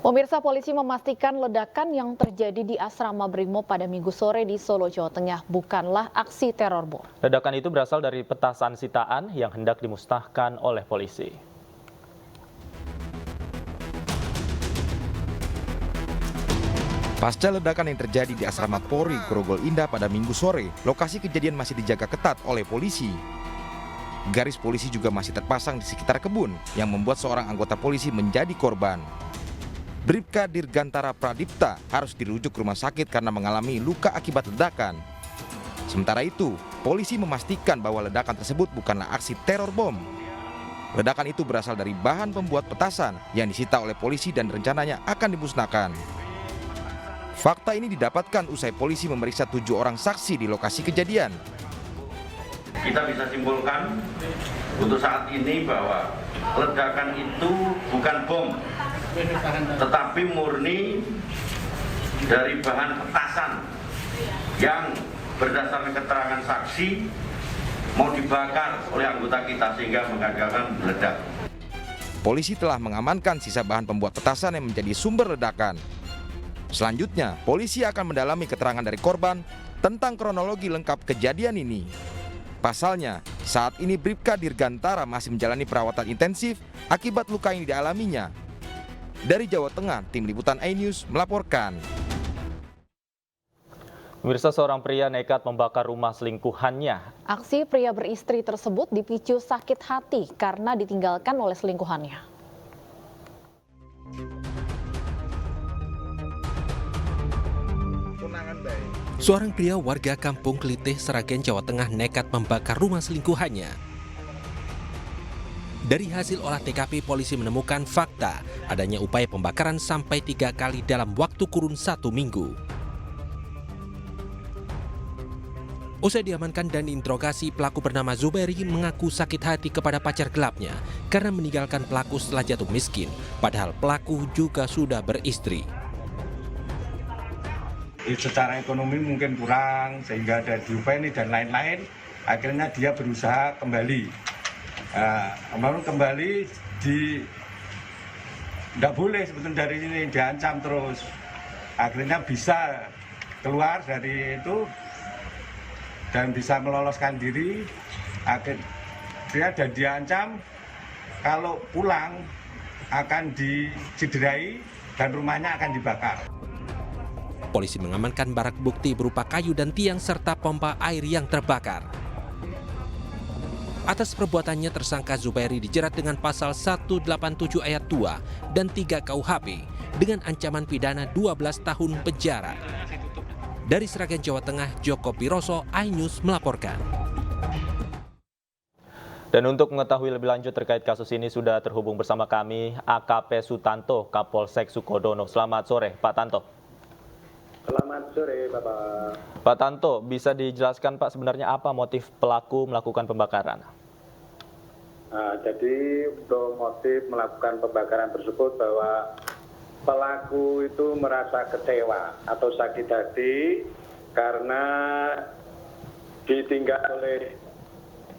Pemirsa, polisi memastikan ledakan yang terjadi di asrama Brimob pada Minggu sore di Solo, Jawa Tengah bukanlah aksi teror bom. Ledakan itu berasal dari petasan sitaan yang hendak dimusnahkan oleh polisi. Pasca ledakan yang terjadi di asrama Polri Grogol Indah pada Minggu sore, lokasi kejadian masih dijaga ketat oleh polisi. Garis polisi juga masih terpasang di sekitar kebun yang membuat seorang anggota polisi menjadi korban. Bribka Dirgantara Pradipta harus dirujuk ke rumah sakit karena mengalami luka akibat ledakan. Sementara itu, polisi memastikan bahwa ledakan tersebut bukanlah aksi teror bom. Ledakan itu berasal dari bahan pembuat petasan yang disita oleh polisi dan rencananya akan dimusnahkan. Fakta ini didapatkan usai polisi memeriksa 7 orang saksi di lokasi kejadian. Kita bisa simpulkan untuk saat ini bahwa ledakan itu bukan bom, tetapi murni dari bahan petasan yang berdasarkan keterangan saksi mau dibakar oleh anggota kita sehingga mengakibatkan meledak. Polisi telah mengamankan sisa bahan pembuat petasan yang menjadi sumber ledakan. Selanjutnya, polisi akan mendalami keterangan dari korban tentang kronologi lengkap kejadian ini. Pasalnya, saat ini Bribka Dirgantara masih menjalani perawatan intensif akibat luka yang dialaminya. Dari Jawa Tengah, tim liputan iNews melaporkan. Pemirsa, seorang pria nekat membakar rumah selingkuhannya. Aksi pria beristri tersebut dipicu sakit hati karena ditinggalkan oleh selingkuhannya. Seorang pria warga Kampung Kelitih, Sragen, Jawa Tengah nekat membakar rumah selingkuhannya. Dari hasil olah TKP, polisi menemukan fakta adanya upaya pembakaran sampai 3 kali dalam waktu kurun 1 minggu. Usai diamankan dan diinterogasi, pelaku bernama Zubairi mengaku sakit hati kepada pacar gelapnya karena meninggalkan pelaku setelah jatuh miskin, padahal pelaku juga sudah beristri. Secara ekonomi mungkin kurang sehingga ada diupaini dan lain-lain, akhirnya dia berusaha kembali. Kembali tidak boleh sebetulnya dari sini, diancam terus. Akhirnya bisa keluar dari itu dan bisa meloloskan diri. Akhirnya dan diancam kalau pulang akan dicederai dan rumahnya akan dibakar. Polisi mengamankan barang bukti berupa kayu dan tiang serta pompa air yang terbakar. Atas perbuatannya, tersangka Zubairi dijerat dengan pasal 187 ayat 2 dan 3 KUHP dengan ancaman pidana 12 tahun penjara. Dari Sragen, Jawa Tengah, Joko Piroso, iNews melaporkan. Dan untuk mengetahui lebih lanjut terkait kasus ini sudah terhubung bersama kami AKP Sutanto, Kapolsek Sukodono. Selamat sore, Pak Tanto. Selamat sore, Bapak. Pak Tanto, bisa dijelaskan Pak sebenarnya apa motif pelaku melakukan pembakaran? Jadi untuk motif melakukan pembakaran tersebut bahwa pelaku itu merasa kecewa atau sakit hati karena ditinggal oleh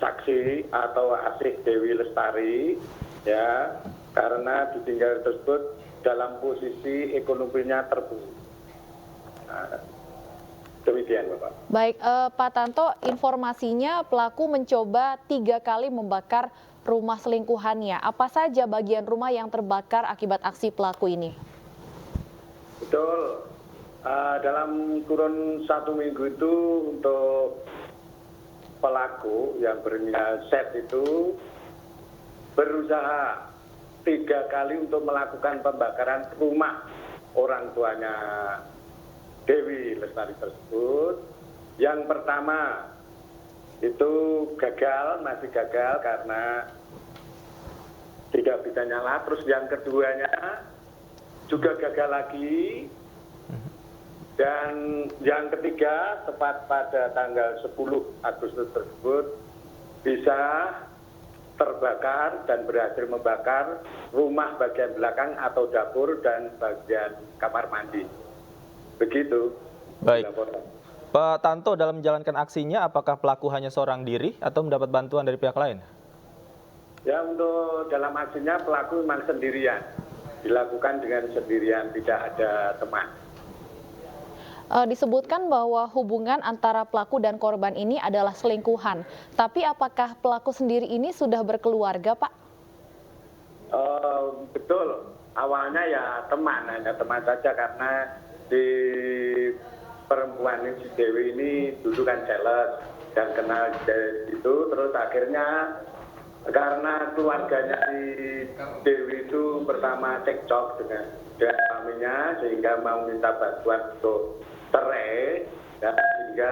saksi atau Asih Dewi Lestari, ya, karena ditinggal tersebut dalam posisi ekonominya terpuruk. Demikian, Bapak. Baik, Pak Tanto, informasinya pelaku mencoba 3 kali membakar rumah selingkuhannya. Apa saja bagian rumah yang terbakar akibat aksi pelaku ini? Betul. Dalam kurun 1 minggu itu untuk pelaku yang berinisial Z itu berusaha 3 kali untuk melakukan pembakaran rumah orang tuanya Dewi Lestari tersebut. Yang pertama itu masih gagal karena tidak bisa nyala. Terus yang keduanya juga gagal lagi. Dan yang ketiga tepat pada tanggal 10 Agustus tersebut bisa terbakar dan berhasil membakar rumah bagian belakang atau dapur dan bagian kamar mandi. Begitu. Baik. Pak Tanto, dalam menjalankan aksinya, apakah pelaku hanya seorang diri atau mendapat bantuan dari pihak lain? Ya, untuk dalam aksinya pelaku memang sendirian. dilakukan dengan sendirian, tidak ada teman. Disebutkan bahwa hubungan antara pelaku dan korban ini adalah selingkuhan. Tapi apakah pelaku sendiri ini sudah berkeluarga, Pak? Betul, awalnya ya hanya teman saja, karena di perempuan ini, si Dewi ini dulu kan jealous dan kenal dari itu, terus akhirnya karena keluarganya si Dewi itu pertama cekcok dengan suaminya sehingga mau minta bantuan untuk cerai, dan sehingga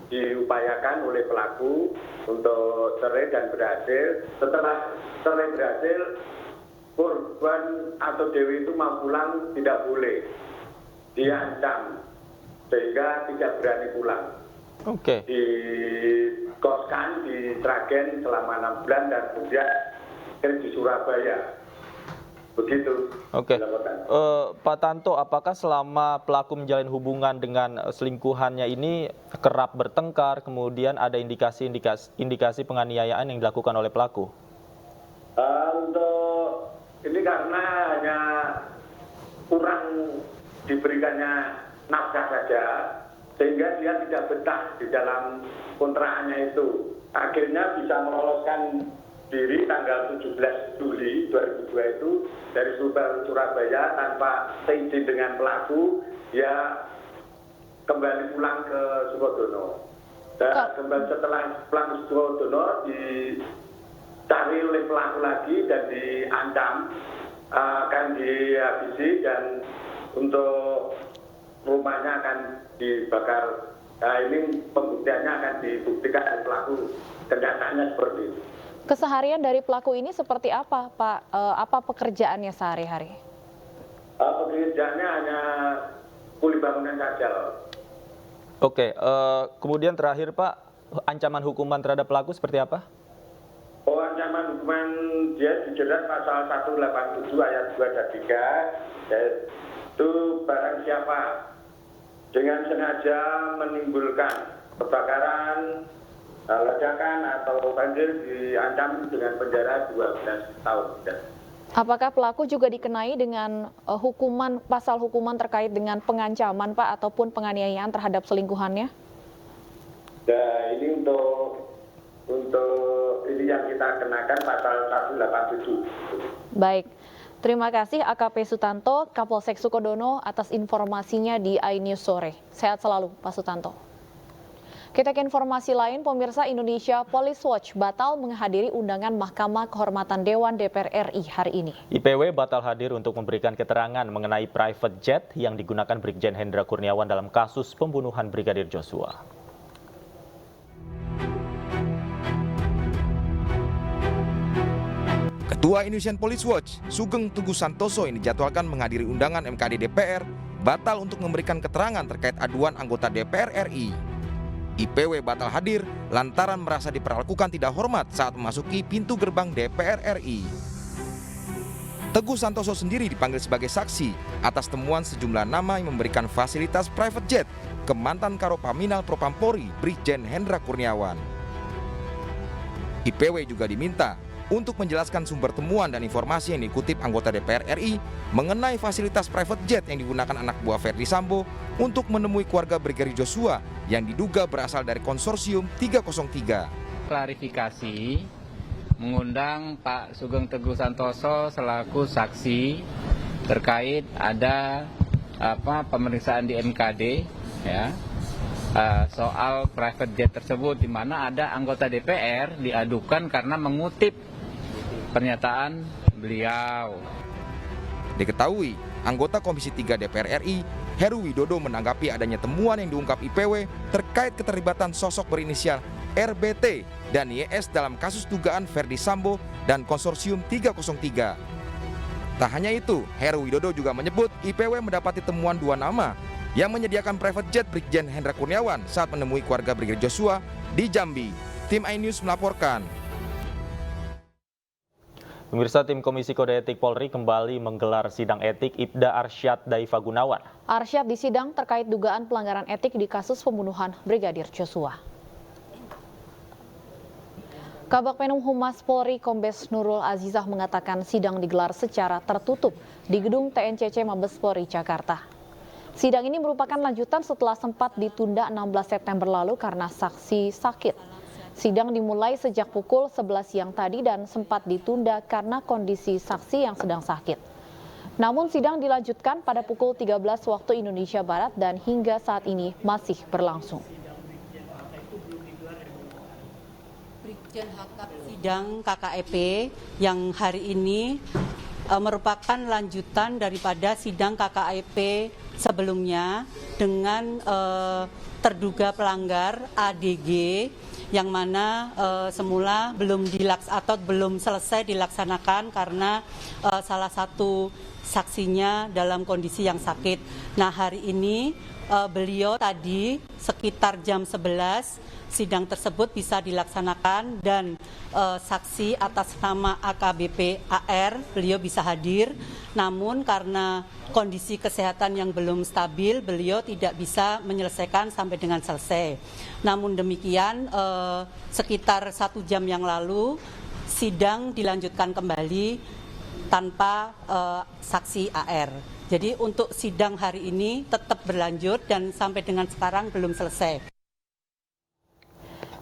diupayakan oleh pelaku untuk cerai dan berhasil. Setelah cerai berhasil, korban atau Dewi itu mau pulang tidak boleh, diancam sehingga tidak berani pulang. Oke. Dikoskan di Sragen selama 6 bulan dan kemudian di Surabaya. Begitu. Oke. Pak Tanto, apakah selama pelaku menjalin hubungan dengan selingkuhannya ini kerap bertengkar, kemudian ada indikasi penganiayaan yang dilakukan oleh pelaku? Untuk ini karena hanya kurang diberikannya nafkah saja, sehingga dia tidak betah di dalam kontrakannya itu. Akhirnya bisa meloloskan diri tanggal 17 Juli 2002 itu dari Surabaya tanpa seizin dengan pelaku, dia kembali pulang ke Sukodono. Dan setelah pulang ke Sukodono dicari oleh pelaku lagi dan diancam akan dihabisi dan untuk rumahnya akan dibakar. Nah, ini pembuktiannya akan dibuktikan oleh pelaku, kenyataannya seperti itu. Keseharian dari pelaku ini seperti apa, Pak? Apa pekerjaannya sehari-hari? Pekerjaannya hanya kuli bangunan saja. Oke, kemudian terakhir Pak, ancaman hukuman terhadap pelaku seperti apa? Ancaman hukuman dia dijerat pasal 187 ayat 2 dan 3, yaitu barang siapa dengan sengaja menimbulkan kebakaran, ledakan atau banjir diancam dengan penjara 12 tahun. Apakah pelaku juga dikenai dengan pasal hukuman terkait dengan pengancaman, Pak, ataupun penganiayaan terhadap selingkuhannya? Nah, ini untuk ini yang kita kenakan pasal 187. Baik. Terima kasih AKP Sutanto, Kapolsek Sukodono atas informasinya di iNews Sore. Sehat selalu, Pak Sutanto. Kita ke informasi lain, pemirsa, Indonesia Police Watch batal menghadiri undangan Mahkamah Kehormatan Dewan DPR RI hari ini. IPW batal hadir untuk memberikan keterangan mengenai private jet yang digunakan Brigjen Hendra Kurniawan dalam kasus pembunuhan Brigadir Joshua. Ketua Indonesian Police Watch, Sugeng Teguh Santoso yang dijadwalkan menghadiri undangan MKD DPR, batal untuk memberikan keterangan terkait aduan anggota DPR RI. IPW batal hadir lantaran merasa diperlakukan tidak hormat saat memasuki pintu gerbang DPR RI. Teguh Santoso sendiri dipanggil sebagai saksi atas temuan sejumlah nama yang memberikan fasilitas private jet ke mantan Karopaminal Propampori Brigjen Hendra Kurniawan. IPW juga diminta untuk menjelaskan sumber temuan dan informasi yang dikutip anggota DPR RI mengenai fasilitas private jet yang digunakan anak buah Verdi Sambo untuk menemui keluarga Brigadir Joshua yang diduga berasal dari konsorsium 303. Klarifikasi mengundang Pak Sugeng Teguh Santoso selaku saksi terkait ada pemeriksaan di MKD ya. Soal private jet tersebut, di mana ada anggota DPR diadukan karena mengutip pernyataan beliau. Diketahui, anggota Komisi 3 DPR RI, Heru Widodo menanggapi adanya temuan yang diungkap IPW terkait keterlibatan sosok berinisial RBT dan YS dalam kasus dugaan Verdi Sambo dan konsorsium 303. Tak hanya itu, Heru Widodo juga menyebut IPW mendapati temuan 2 nama yang menyediakan private jet Brigjen Hendra Kurniawan saat menemui keluarga Brigadir Joshua di Jambi. Tim iNews melaporkan. Pemirsa, tim Komisi Kode Etik Polri kembali menggelar sidang etik Ibda Arsyad Daifa Gunawan. Arsyad disidang terkait dugaan pelanggaran etik di kasus pembunuhan Brigadir Joshua. Kabag Penum Humas Polri Kombes Nurul Azizah mengatakan sidang digelar secara tertutup di gedung TNCC Mabes Polri Jakarta. Sidang ini merupakan lanjutan setelah sempat ditunda 16 September lalu karena saksi sakit. Sidang dimulai sejak pukul 11 siang tadi dan sempat ditunda karena kondisi saksi yang sedang sakit. Namun sidang dilanjutkan pada pukul 13 waktu Indonesia Barat dan hingga saat ini masih berlangsung. Sidang KKEP yang hari ini merupakan lanjutan daripada sidang KKEP sebelumnya dengan terduga pelanggar ADG yang mana semula belum selesai dilaksanakan karena salah satu saksinya dalam kondisi yang sakit. Nah, hari ini beliau tadi sekitar jam 11 sidang tersebut bisa dilaksanakan dan saksi atas nama AKBP AR beliau bisa hadir, namun karena kondisi kesehatan yang belum stabil beliau tidak bisa menyelesaikan sampai dengan selesai. Namun demikian sekitar 1 jam yang lalu sidang dilanjutkan kembali tanpa saksi AR. Jadi untuk sidang hari ini tetap berlanjut dan sampai dengan sekarang belum selesai.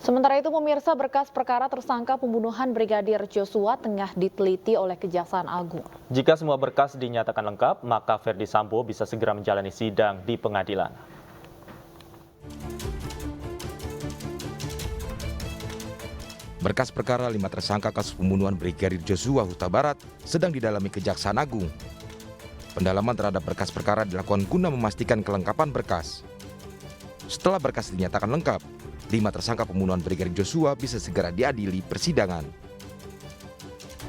Sementara itu pemirsa, berkas perkara tersangka pembunuhan Brigadir Joshua tengah diteliti oleh Kejaksaan Agung. Jika semua berkas dinyatakan lengkap, maka Ferdi Sambo bisa segera menjalani sidang di pengadilan. Berkas perkara 5 tersangka kasus pembunuhan Brigadir Joshua Huta Barat sedang didalami Kejaksaan Agung. Pendalaman terhadap berkas perkara dilakukan guna memastikan kelengkapan berkas. Setelah berkas dinyatakan lengkap, 5 tersangka pembunuhan Brigadir Joshua bisa segera diadili persidangan.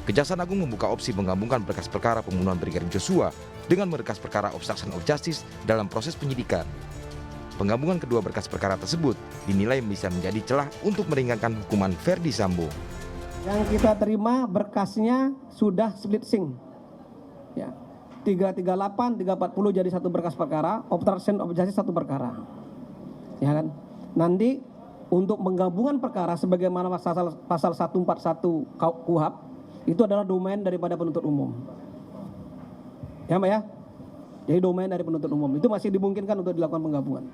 Kejaksaan Agung membuka opsi menggabungkan berkas perkara pembunuhan Brigadir Joshua dengan berkas perkara obstruction of justice dalam proses penyidikan. Penggabungan kedua berkas perkara tersebut dinilai bisa menjadi celah untuk meringankan hukuman Ferdi Sambo. Yang kita terima berkasnya sudah split sync. Ya. 338, 340 jadi satu berkas perkara, obstruction of justice satu perkara. Ya kan? Nanti untuk penggabungan perkara sebagaimana pasal 141 KUHP itu adalah domain daripada penuntut umum. Ya, Mbak ya? Jadi domain dari penuntut umum itu masih dimungkinkan untuk dilakukan penggabungan.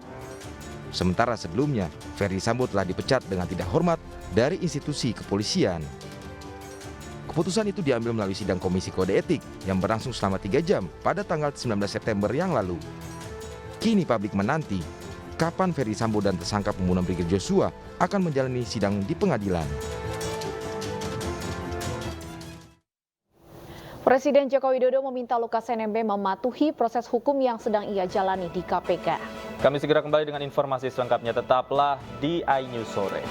Sementara sebelumnya, Ferdi Sambo telah dipecat dengan tidak hormat dari institusi kepolisian. Keputusan itu diambil melalui sidang Komisi Kode Etik yang berlangsung selama 3 jam pada tanggal 19 September yang lalu. Kini publik menanti kapan Ferdi Sambo dan tersangka pembunuhan Brigadir Joshua akan menjalani sidang di pengadilan. Presiden Joko Widodo meminta Lukas NMB mematuhi proses hukum yang sedang ia jalani di KPK. Kami segera kembali dengan informasi selengkapnya, tetaplah di iNews Sore.